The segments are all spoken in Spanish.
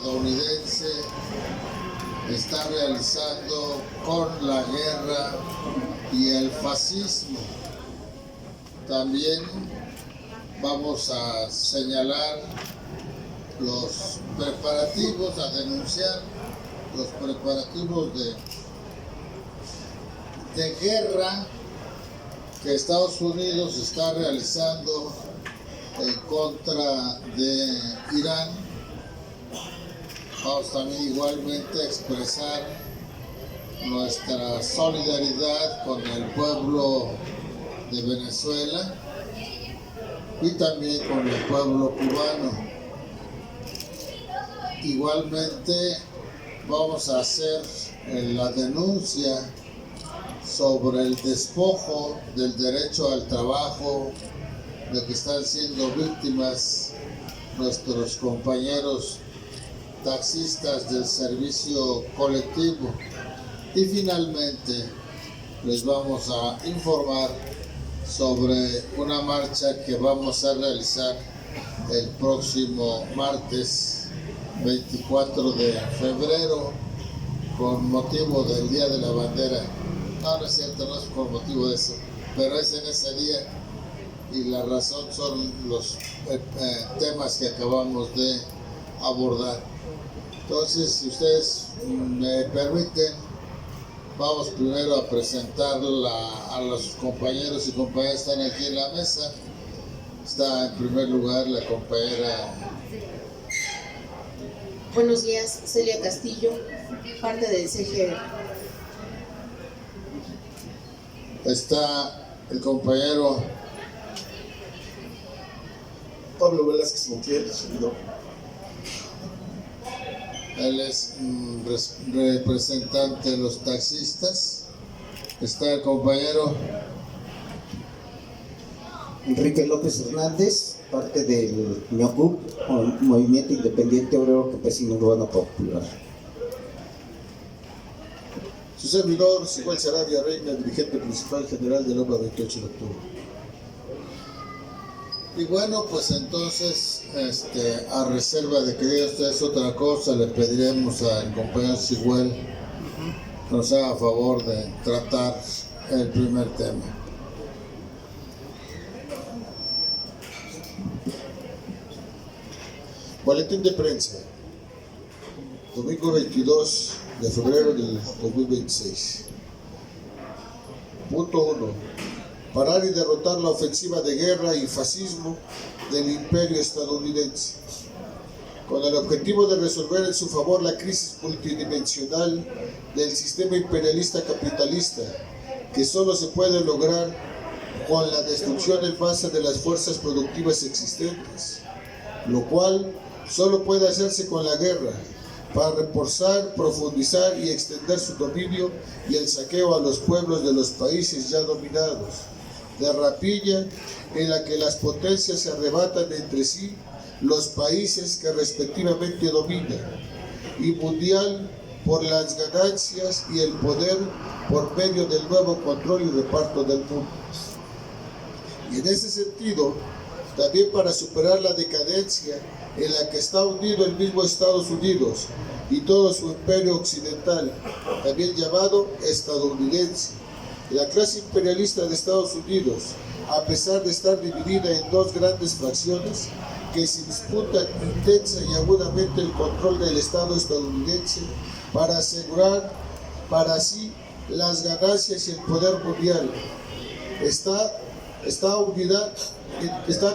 estadounidense está realizando con la guerra y el fascismo. También vamos a señalar los preparativos, a denunciar los preparativos de guerra que Estados Unidos está realizando en contra de Irán. Vamos también igualmente a expresar nuestra solidaridad con el pueblo de Venezuela y también con el pueblo cubano. Igualmente vamos a hacer la denuncia sobre el despojo del derecho al trabajo de que están siendo víctimas nuestros compañeros taxistas del servicio colectivo. Y finalmente les vamos a informar sobre una marcha que vamos a realizar el próximo martes 24 de febrero con motivo del Día de la Bandera. No es cierto, no es por motivo de eso, pero es en ese día y la razón son los temas que acabamos de abordar. Entonces, si ustedes me permiten, vamos primero a presentar a los compañeros y compañeras que están aquí en la mesa. Está en primer lugar la compañera. Buenos días, Celia Castillo, parte del CGR. Está el compañero Pablo Velázquez Montiel, servidor. Él es representante de los taxistas. Está el compañero Enrique López Hernández, parte del MIOCUP, Movimiento Independiente Obrero Campesino Urbano Popular. Su servidor, Siguel Sarabia Reina, dirigente principal general de la OPA 28 de octubre. Y bueno, pues entonces, a reserva de que diga ustedes otra cosa, le pediremos al compañero Siguel que nos haga favor de tratar el primer tema. Boletín de prensa, domingo 22 de febrero del 2026. Punto 1. Parar y derrotar la ofensiva de guerra y fascismo del imperio estadounidense, con el objetivo de resolver en su favor la crisis multidimensional del sistema imperialista capitalista, que solo se puede lograr con la destrucción en masa de las fuerzas productivas existentes, lo cual solo puede hacerse con la guerra, para reforzar, profundizar y extender su dominio y el saqueo a los pueblos de los países ya dominados, de rapilla en la que las potencias se arrebatan entre sí los países que respectivamente dominan, y mundial por las ganancias y el poder por medio del nuevo control y reparto del mundo. Y en ese sentido, también para superar la decadencia en la que está hundido el mismo Estados Unidos y todo su imperio occidental, también llamado estadounidense. La clase imperialista de Estados Unidos, a pesar de estar dividida en dos grandes fracciones que se disputan intensa y agudamente el control del Estado estadounidense para asegurar para sí las ganancias y el poder mundial, están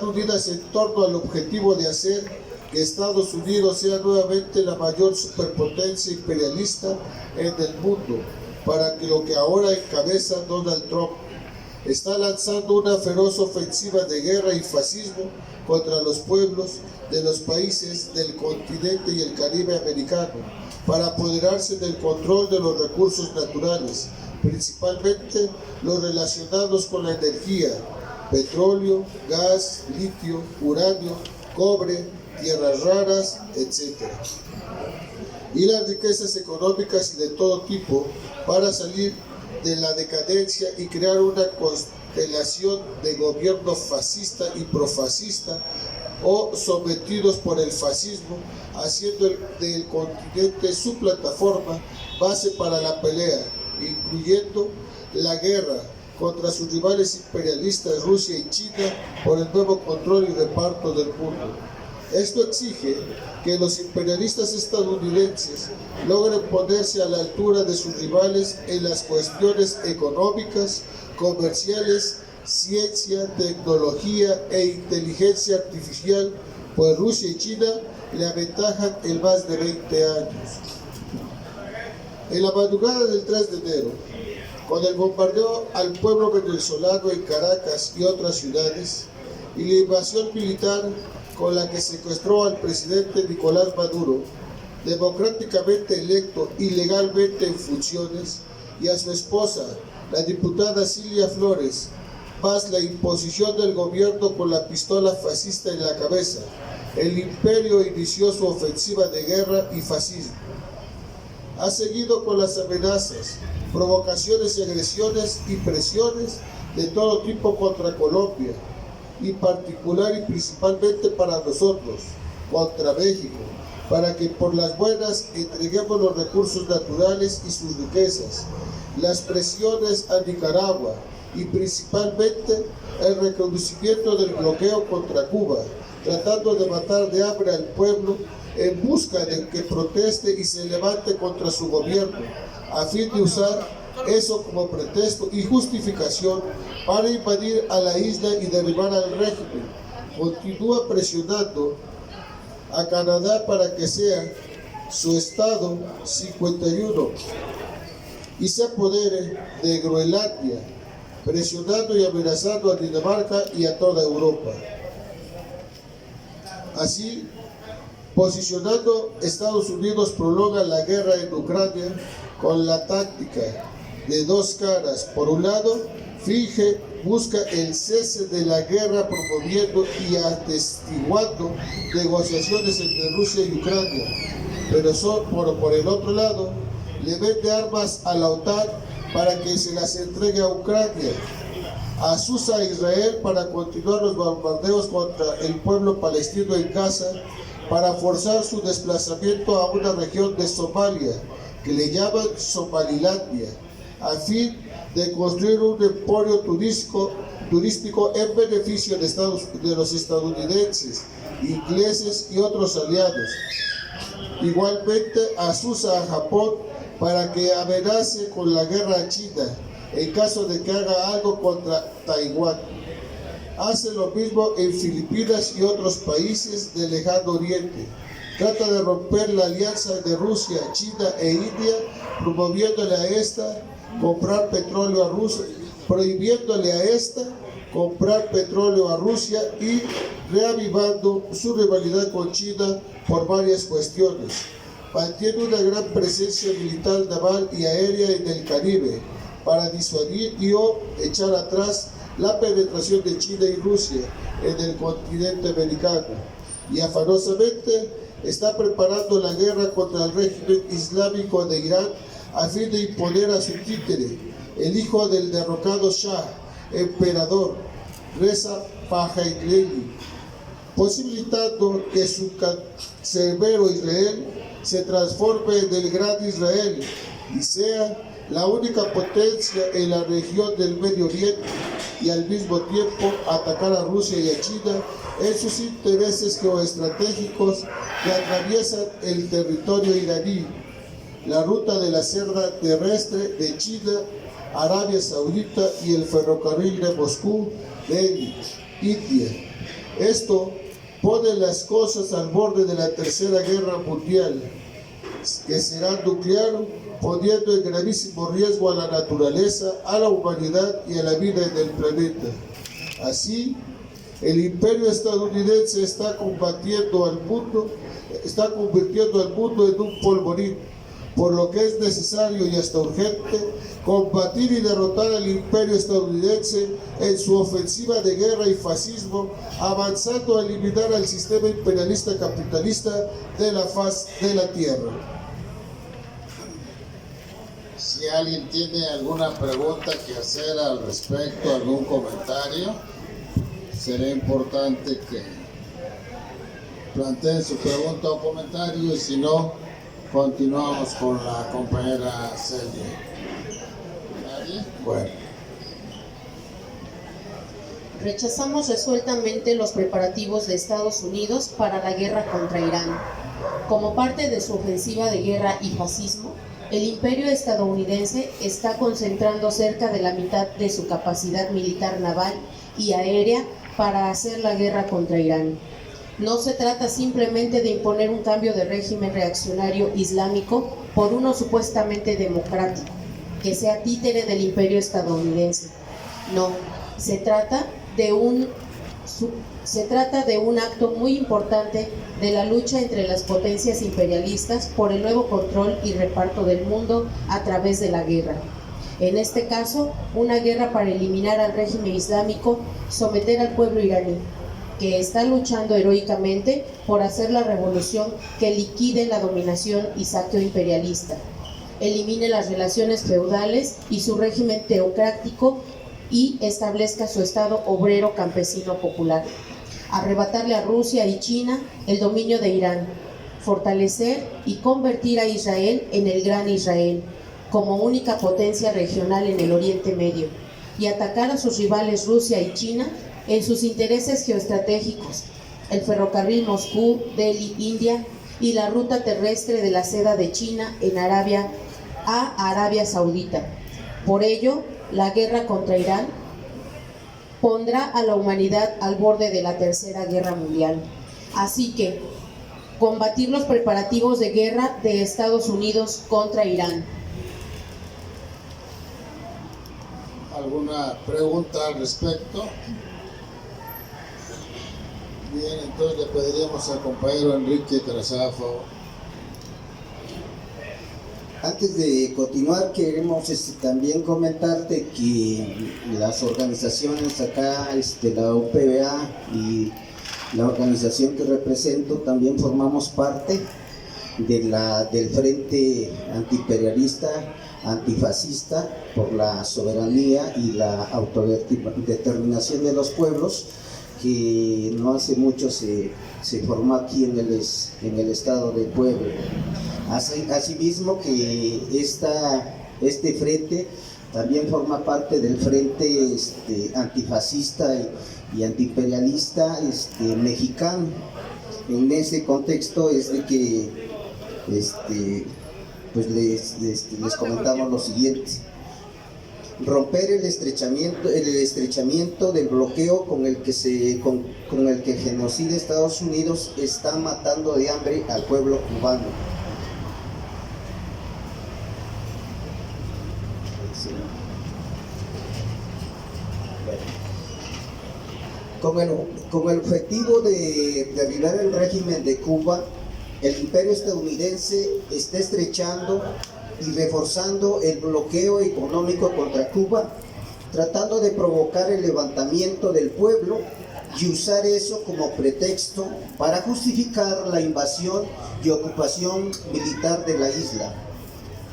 unidas en torno al objetivo de hacer que Estados Unidos sea nuevamente la mayor superpotencia imperialista en el mundo, para que lo que ahora encabeza Donald Trump. Está lanzando una feroz ofensiva de guerra y fascismo contra los pueblos de los países del continente y el Caribe americano, para apoderarse del control de los recursos naturales, principalmente los relacionados con la energía, petróleo, gas, litio, uranio, cobre, tierras raras, etc. Y las riquezas económicas de todo tipo, para salir de la decadencia y crear una constelación de gobierno fascista y profascista, o sometidos por el fascismo haciendo del continente su plataforma base para la pelea, incluyendo la guerra contra sus rivales imperialistas Rusia y China por el nuevo control y reparto del mundo. Esto exige que los imperialistas estadounidenses logren ponerse a la altura de sus rivales en las cuestiones económicas, comerciales, ciencia, tecnología e inteligencia artificial, pues Rusia y China le aventajan en más de 20 años. En la madrugada del 3 de enero, con el bombardeo al pueblo venezolano en Caracas y otras ciudades, y la invasión militar con la que secuestró al presidente Nicolás Maduro, democráticamente electo y legalmente en funciones, y a su esposa, la diputada Cilia Flores, más la imposición del gobierno con la pistola fascista en la cabeza, el imperio inició su ofensiva de guerra y fascismo. Ha seguido con las amenazas, provocaciones y agresiones y presiones de todo tipo contra Colombia, y particular y principalmente para nosotros, contra México, para que por las buenas entreguemos los recursos naturales y sus riquezas, las presiones a Nicaragua y principalmente el reconocimiento del bloqueo contra Cuba, tratando de matar de hambre al pueblo en busca de que proteste y se levante contra su gobierno, a fin de usar eso como pretexto y justificación para invadir a la isla y derribar al régimen. Continúa presionando a Canadá para que sea su estado 51 y se apodere de Groenlandia, presionando y amenazando a Dinamarca y a toda Europa. Así, posicionando, Estados Unidos prolonga la guerra en Ucrania con la táctica de dos caras. Por un lado, busca el cese de la guerra promoviendo y atestiguando negociaciones entre Rusia y Ucrania, pero por el otro lado, le vende armas a la OTAN para que se las entregue a Ucrania, asusa a Israel para continuar los bombardeos contra el pueblo palestino en Gaza, para forzar su desplazamiento a una región de Somalia, que le llaman Somalilandia, a fin de construir un emporio turístico en beneficio de los estadounidenses, ingleses y otros aliados. Igualmente asusa a Japón para que amenace con la guerra a China en caso de que haga algo contra Taiwán. Hace lo mismo en Filipinas y otros países del lejano oriente. Trata de romper la alianza de Rusia, China e India, prohibiéndole a esta comprar petróleo a Rusia y reavivando su rivalidad con China por varias cuestiones. Mantiene una gran presencia militar, naval y aérea en el Caribe para disuadir y o echar atrás la penetración de China y Rusia en el continente americano, y afanosamente está preparando la guerra contra el régimen islámico de Irán a fin de imponer a su títere, el hijo del derrocado Shah, emperador Reza Pahlavi, posibilitando que su cancerbero Israel se transforme en el Gran Israel y sea la única potencia en la región del Medio Oriente, y al mismo tiempo atacar a Rusia y a China en sus intereses geoestratégicos que atraviesan el territorio iraní, la ruta de la senda terrestre de China, Arabia Saudita y el ferrocarril de Moscú, Delhi, India. Esto pone las cosas al borde de la Tercera Guerra Mundial, que será nuclear, poniendo en gravísimo riesgo a la naturaleza, a la humanidad y a la vida en el planeta. Así, el imperio estadounidense está convirtiendo al mundo en un polvorín, por lo que es necesario y hasta urgente combatir y derrotar al imperio estadounidense en su ofensiva de guerra y fascismo, avanzando a eliminar al sistema imperialista capitalista de la faz de la tierra. Si alguien tiene alguna pregunta que hacer al respecto, algún comentario, será importante que planteen su pregunta o comentario, y si no, continuamos con la compañera Celia. ¿Nadie? Bueno. Rechazamos resueltamente los preparativos de Estados Unidos para la guerra contra Irán. Como parte de su ofensiva de guerra y fascismo, el imperio estadounidense está concentrando cerca de la mitad de su capacidad militar naval y aérea para hacer la guerra contra Irán. No se trata simplemente de imponer un cambio de régimen reaccionario islámico por uno supuestamente democrático, que sea títere del imperio estadounidense. No, se trata de un acto muy importante de la lucha entre las potencias imperialistas por el nuevo control y reparto del mundo a través de la guerra. En este caso, una guerra para eliminar al régimen islámico, someter al pueblo iraní, que está luchando heroicamente por hacer la revolución que liquide la dominación y saqueo imperialista, elimine las relaciones feudales y su régimen teocrático y establezca su Estado obrero campesino popular, arrebatarle a Rusia y China el dominio de Irán, fortalecer y convertir a Israel en el Gran Israel, como única potencia regional en el Oriente Medio, y atacar a sus rivales Rusia y China en sus intereses geoestratégicos, el ferrocarril Moscú-Delhi, India, y la ruta terrestre de la seda de China en Arabia a Arabia Saudita. Por ello, la guerra contra Irán pondrá a la humanidad al borde de la Tercera Guerra Mundial. Así que, combatir los preparativos de guerra de Estados Unidos contra Irán. ¿Alguna pregunta al respecto? Bien, entonces le pediríamos al compañero Enrique que nos haga favor. Antes de continuar, queremos también comentarte que las organizaciones acá, la UPBA y la organización que represento, también formamos parte del Frente Antiimperialista, Antifascista por la Soberanía y la Autodeterminación de los Pueblos, que no hace mucho se formó aquí en el estado de Puebla. Asimismo que este frente también forma parte del Frente Antifascista y Antiimperialista mexicano. En ese contexto es de que pues les comentamos lo siguiente: romper el estrechamiento del bloqueo con el que el genocida Estados Unidos está matando de hambre al pueblo cubano. Con el objetivo de derribar el régimen de Cuba, el imperio estadounidense está estrechando y reforzando el bloqueo económico contra Cuba, tratando de provocar el levantamiento del pueblo y usar eso como pretexto para justificar la invasión y ocupación militar de la isla.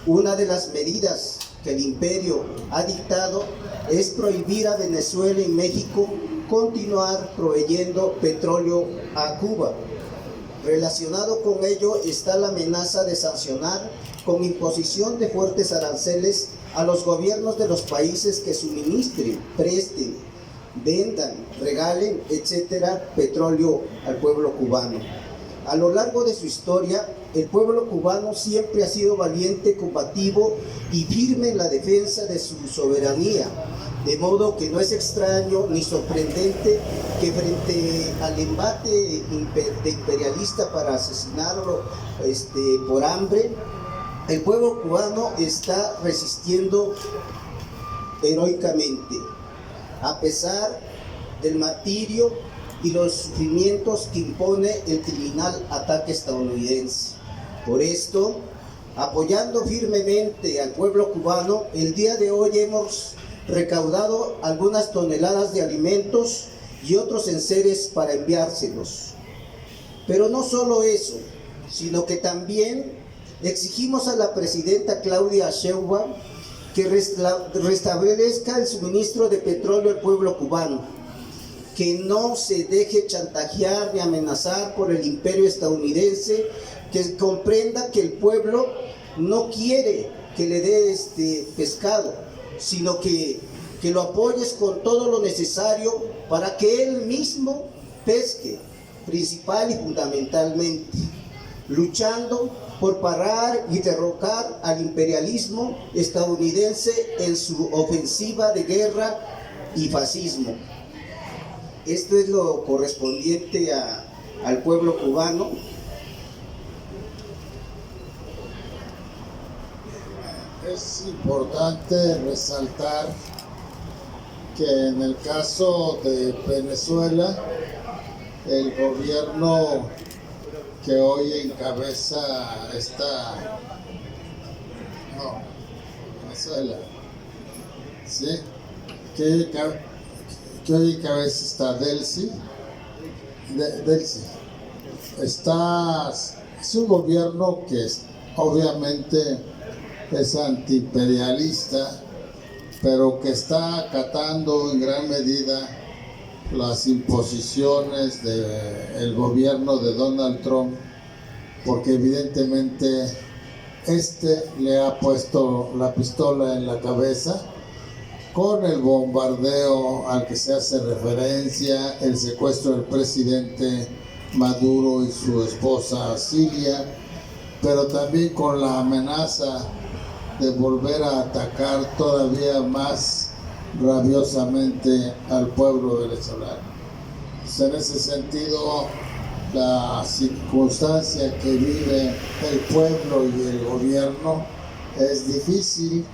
Una de las medidas que el imperio ha dictado es prohibir a Venezuela y México continuar proveyendo petróleo a Cuba. Relacionado con ello está la amenaza de sancionar con imposición de fuertes aranceles a los gobiernos de los países que suministren, presten, vendan, regalen, etcétera, petróleo al pueblo cubano. A lo largo de su historia, el pueblo cubano siempre ha sido valiente, combativo y firme en la defensa de su soberanía, de modo que no es extraño ni sorprendente que frente al embate imperialista para asesinarlo por hambre, el pueblo cubano está resistiendo heroicamente, a pesar del martirio y los sufrimientos que impone el criminal ataque estadounidense. Por esto, apoyando firmemente al pueblo cubano, el día de hoy hemos recaudado algunas toneladas de alimentos y otros enseres para enviárselos. Pero no solo eso, sino que también exigimos a la presidenta Claudia Sheinbaum que restablezca el suministro de petróleo al pueblo cubano. que no se deje chantajear ni amenazar por el imperio estadounidense, que comprenda que el pueblo no quiere que le dé pescado, sino que lo apoyes con todo lo necesario para que él mismo pesque, principal y fundamentalmente, luchando por parar y derrocar al imperialismo estadounidense en su ofensiva de guerra y fascismo. Esto es lo correspondiente al pueblo cubano. Es importante resaltar que en el caso de Venezuela, el gobierno que hoy encabeza Venezuela, ¿sí? que hoy encabeza esta Delcy, es un gobierno que obviamente es antiimperialista, pero que está acatando en gran medida las imposiciones del gobierno de Donald Trump, porque evidentemente le ha puesto la pistola en la cabeza con el bombardeo al que se hace referencia, el secuestro del presidente Maduro y su esposa Cilia, pero también con la amenaza de volver a atacar todavía más rabiosamente al pueblo venezolano. Pues en ese sentido, la circunstancia que vive el pueblo y el gobierno es difícil,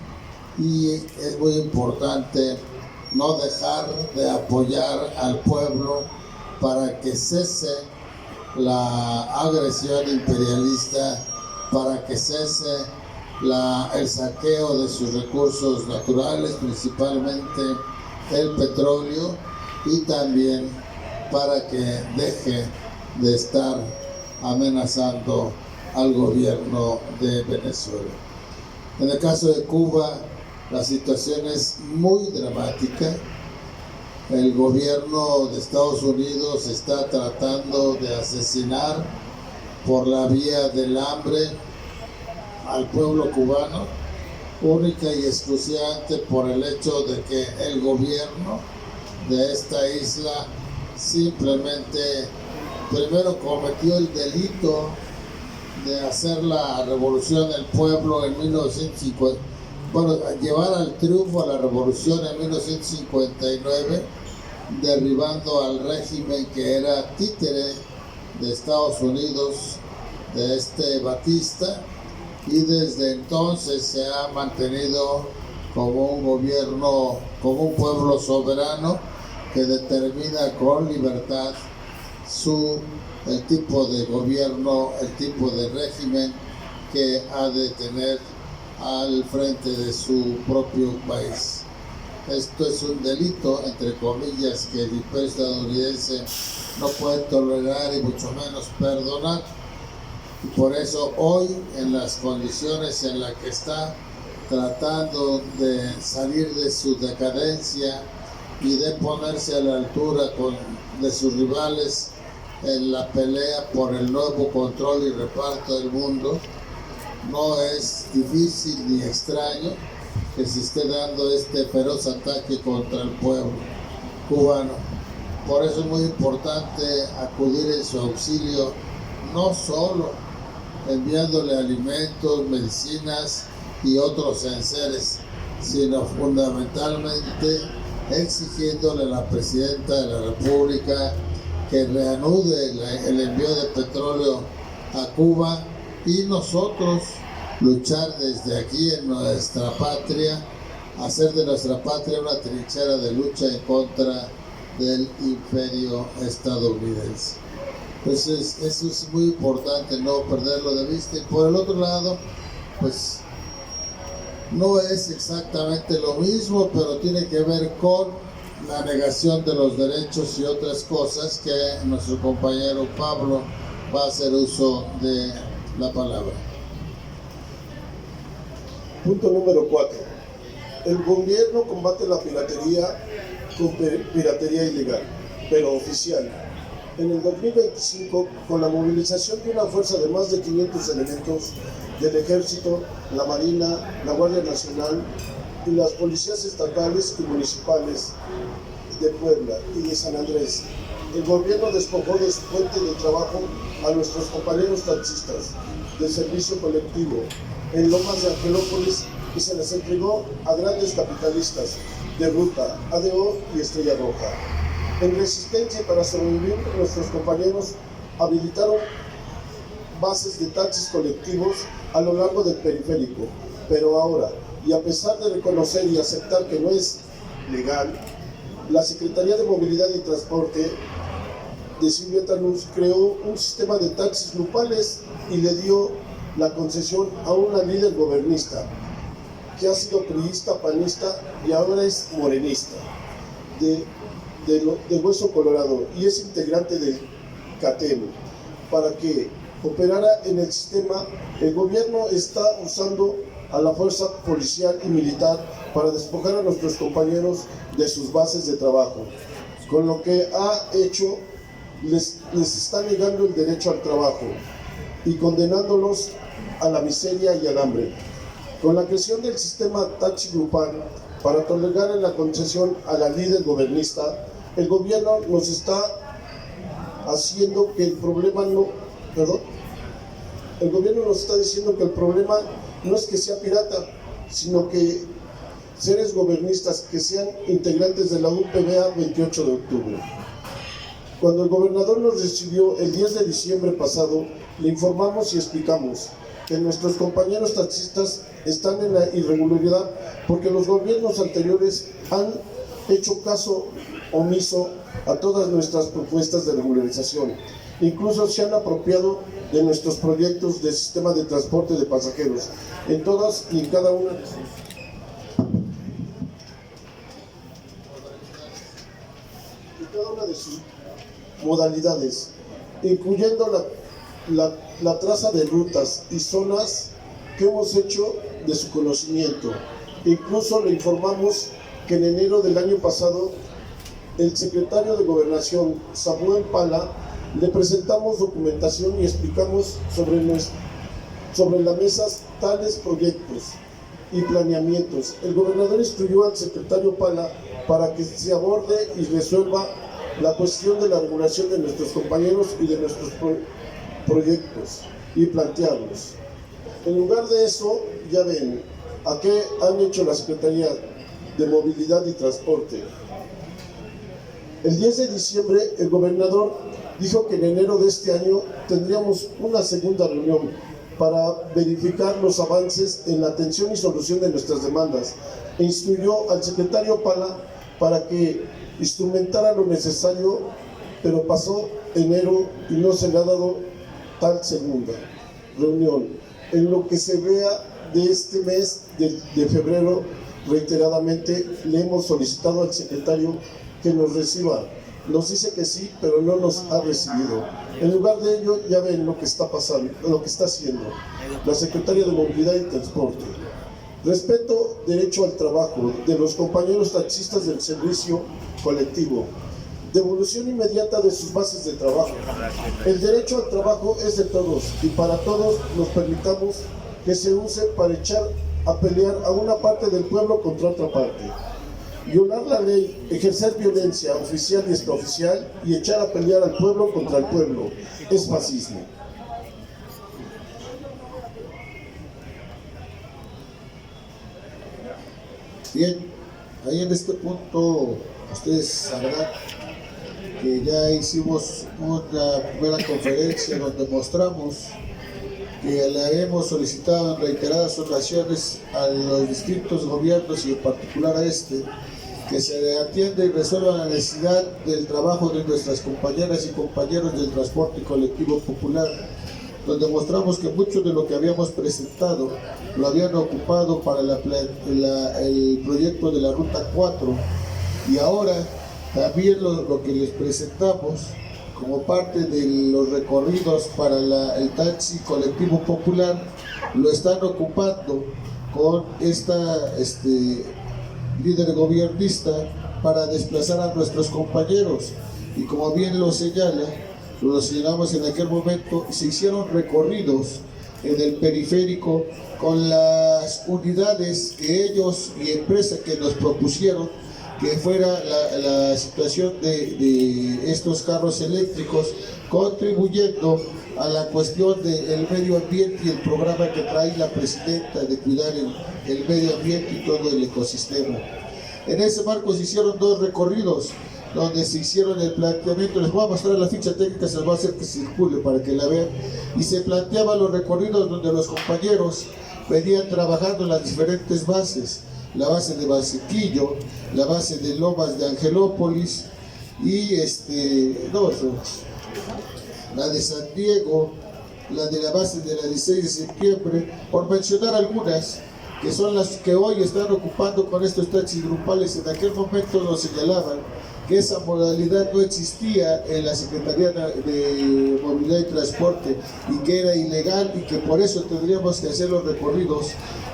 y es muy importante no dejar de apoyar al pueblo para que cese la agresión imperialista, para que cese el saqueo de sus recursos naturales, principalmente el petróleo, y también para que deje de estar amenazando al gobierno de Venezuela. En el caso de Cuba, la situación es muy dramática. El gobierno de Estados Unidos está tratando de asesinar por la vía del hambre al pueblo cubano, única y exclusivamente por el hecho de que el gobierno de esta isla simplemente primero cometió el delito de hacer la revolución del pueblo en 1950, llevar al triunfo a la revolución en 1959, derribando al régimen que era títere de Estados Unidos, de Batista, y desde entonces se ha mantenido como un gobierno, como un pueblo soberano que determina con libertad el tipo de gobierno, el tipo de régimen que ha de tener al frente de su propio país. Esto es un delito, entre comillas, que el imperio estadounidense no puede tolerar y mucho menos perdonar. Y por eso hoy, en las condiciones en las que está tratando de salir de su decadencia y de ponerse a la altura de sus rivales en la pelea por el nuevo control y reparto del mundo, no es difícil ni extraño que se esté dando este feroz ataque contra el pueblo cubano. Por eso es muy importante acudir en su auxilio, no solo enviándole alimentos, medicinas y otros enseres, sino fundamentalmente exigiéndole a la Presidenta de la República que reanude el envío de petróleo a Cuba, y nosotros luchar desde aquí en nuestra patria, hacer de nuestra patria una trinchera de lucha en contra del imperio estadounidense. Entonces eso es muy importante, no perderlo de vista. Y por el otro lado, pues no es exactamente lo mismo, pero tiene que ver con la negación de los derechos y otras cosas que nuestro compañero Pablo va a hacer uso de la palabra. Punto número 4. El gobierno combate la piratería con piratería ilegal. pero oficial. En el 2025, con la movilización de una fuerza de más de 500 elementos del Ejército, la Marina, la Guardia Nacional y las policías estatales y municipales de Puebla y de San Andrés, el gobierno despojó de su fuente de trabajo a nuestros compañeros taxistas del servicio colectivo en Lomas de Angelópolis y se les entregó a grandes capitalistas de Ruta, ADO y Estrella Roja. En resistencia para sobrevivir, nuestros compañeros habilitaron bases de taxis colectivos a lo largo del periférico, pero ahora, y a pesar de reconocer y aceptar que no es legal, la Secretaría de Movilidad y Transporte de Silvia Tanús creó un sistema de taxis grupales y le dio la concesión a una líder gobernista que ha sido priista, panista y ahora es morenista de Hueso Colorado y es integrante del CATEM. Para que operara en el sistema, el gobierno está usando a la fuerza policial y militar para despojar a nuestros compañeros de sus bases de trabajo. Con lo que ha hecho, les está negando el derecho al trabajo y condenándolos a la miseria y al hambre. Con la creación del sistema taxi grupal para tolerar la concesión a la líder gobernista, el gobierno nos está haciendo que el problema el gobierno nos está diciendo que el problema no es que sea pirata, sino que seres gobernistas que sean integrantes de la UPBA 28 de octubre. Cuando el gobernador nos recibió el 10 de diciembre pasado, le informamos y explicamos que nuestros compañeros taxistas están en la irregularidad porque los gobiernos anteriores han hecho caso omiso a todas nuestras propuestas de regularización. Incluso se han apropiado de nuestros proyectos de sistema de transporte de pasajeros en todas y en cada una de sus modalidades, incluyendo la traza de rutas y zonas que hemos hecho de su conocimiento. Incluso le informamos que en enero del año pasado el secretario de Gobernación, Samuel Pala, le presentamos documentación y explicamos sobre la mesa tales proyectos y planeamientos. El gobernador instruyó al secretario Pala para que se aborde y resuelva la cuestión de la regulación de nuestros compañeros y de nuestros proyectos y plantearlos. En lugar de eso, ya ven, ¿a qué han hecho la Secretaría de Movilidad y Transporte? El 10 de diciembre, el gobernador dijo que en enero de este año tendríamos una segunda reunión para verificar los avances en la atención y solución de nuestras demandas e instruyó al secretario Pala para que instrumentara lo necesario, pero pasó enero y no se le ha dado tal segunda reunión. En lo que se vea de este mes de febrero, reiteradamente le hemos solicitado al secretario que nos reciba. Nos dice que sí, pero no nos ha recibido. En lugar de ello, ya ven lo que está pasando, lo que está haciendo la Secretaría de Movilidad y Transporte. Respeto derecho al trabajo de los compañeros taxistas del servicio colectivo. Devolución inmediata de sus bases de trabajo. El derecho al trabajo es de todos y para todos nos permitamos que se use para echar a pelear a una parte del pueblo contra otra parte. Violar la ley, ejercer violencia oficial y extraoficial y echar a pelear al pueblo contra el pueblo es fascismo. Bien, ahí en este punto ustedes sabrán que ya hicimos una primera conferencia donde mostramos que le hemos solicitado en reiteradas ocasiones a los distintos gobiernos y en particular a este, que se atienda y resuelva la necesidad del trabajo de nuestras compañeras y compañeros del transporte colectivo popular, donde mostramos que mucho de lo que habíamos presentado lo habían ocupado para el proyecto de la Ruta 4 y ahora también lo que les presentamos como parte de los recorridos para el taxi colectivo popular lo están ocupando con esta líder gobiernista para desplazar a nuestros compañeros. y como bien lo señalamos en aquel momento, se hicieron recorridos en el periférico con las unidades que ellos y empresas que nos propusieron que fuera la situación de estos carros eléctricos, contribuyendo a la cuestión del medio ambiente y el programa que trae la presidenta de cuidar el medio ambiente y todo el ecosistema. En ese marco se hicieron 2 recorridos donde se hicieron el planteamiento. Les voy a mostrar la ficha técnica, se les voy a hacer que circule para que la vean, y se planteaban los recorridos donde los compañeros venían trabajando en las diferentes bases: la base de Valsequillo, la base de Lomas de Angelópolis y la de San Diego, la de la base de la 16 de septiembre, por mencionar algunas que son las que hoy están ocupando con estos taxis grupales. En aquel momento nos señalaban que esa modalidad no existía en la Secretaría de Movilidad y Transporte y que era ilegal, y que por eso tendríamos que hacer los recorridos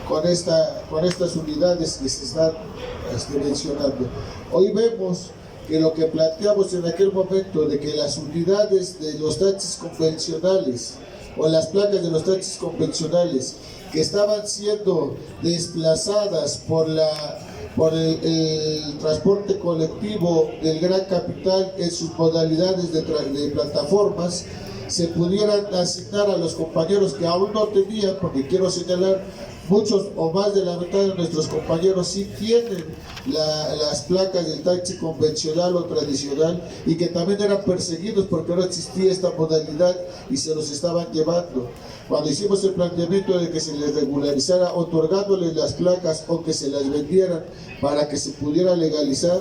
con estas unidades que se están mencionando. Hoy vemos que lo que planteamos en aquel momento de que las unidades de los taxis convencionales o las placas de los taxis convencionales que estaban siendo desplazadas por el transporte colectivo del Gran Capital en sus modalidades de plataformas, se pudieran asignar a los compañeros que aún no tenían, porque quiero señalar, muchos o más de la mitad de nuestros compañeros sí tienen las placas del taxi convencional o tradicional, y que también eran perseguidos porque no existía esta modalidad y se los estaban llevando. Cuando hicimos el planteamiento de que se les regularizara otorgándoles las placas o que se las vendieran para que se pudiera legalizar,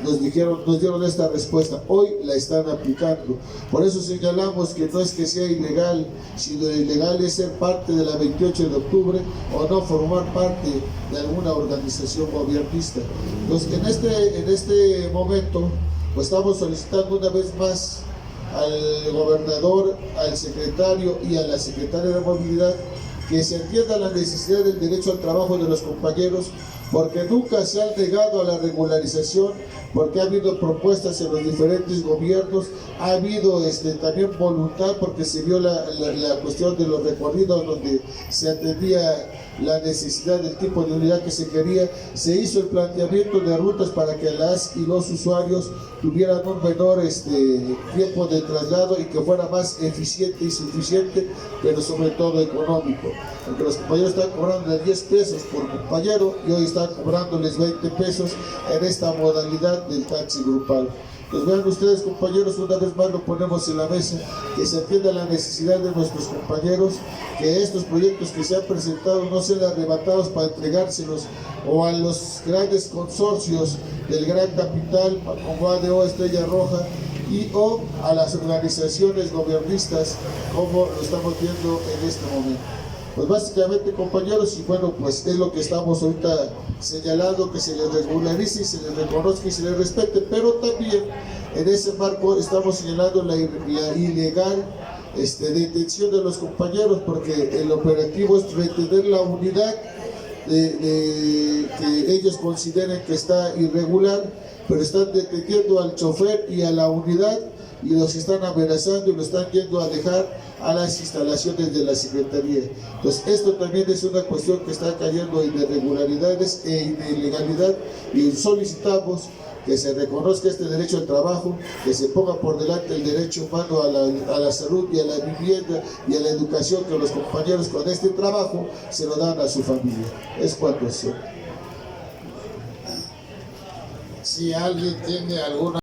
nos dieron esta respuesta. Hoy la están aplicando. Por eso señalamos que no es que sea ilegal, sino ilegal es ser parte de la 28 de octubre o no formar parte de alguna organización gobernista. Entonces, en este momento, pues estamos solicitando una vez más al gobernador, al secretario y a la secretaria de Movilidad que se entienda la necesidad del derecho al trabajo de los compañeros, porque nunca se han negado a la regularización, porque ha habido propuestas en los diferentes gobiernos, ha habido también voluntad, porque se vio la cuestión de los recorridos donde se atendía la necesidad del tipo de unidad que se quería, se hizo el planteamiento de rutas para que las y los usuarios tuvieran un menor tiempo de traslado y que fuera más eficiente y suficiente, pero sobre todo económico, porque los compañeros están cobrando de 10 pesos por compañero y hoy están cobrándoles 20 pesos en esta modalidad del taxi grupal. Pues vean ustedes, compañeros, una vez más lo ponemos en la mesa, que se atienda la necesidad de nuestros compañeros, que estos proyectos que se han presentado no sean arrebatados para entregárselos o a los grandes consorcios del Gran Capital, como ADO, Estrella Roja, o a las organizaciones gobernistas, como lo estamos viendo en este momento. Pues básicamente, compañeros, y bueno, pues es lo que estamos ahorita señalando, que se les regularice y se les reconozca y se les respete, pero también en ese marco estamos señalando la ilegal detención de los compañeros, porque el operativo es retener la unidad que ellos consideren que está irregular, pero están deteniendo al chofer y a la unidad y los están amenazando y lo están yendo a dejar a las instalaciones de la Secretaría. Entonces, esto también es una cuestión que está cayendo en irregularidades e ilegalidad, y solicitamos que se reconozca este derecho al trabajo, que se ponga por delante el derecho humano a la salud y a la vivienda y a la educación, que los compañeros con este trabajo se lo dan a su familia. Es cuanto es. Si alguien tiene alguna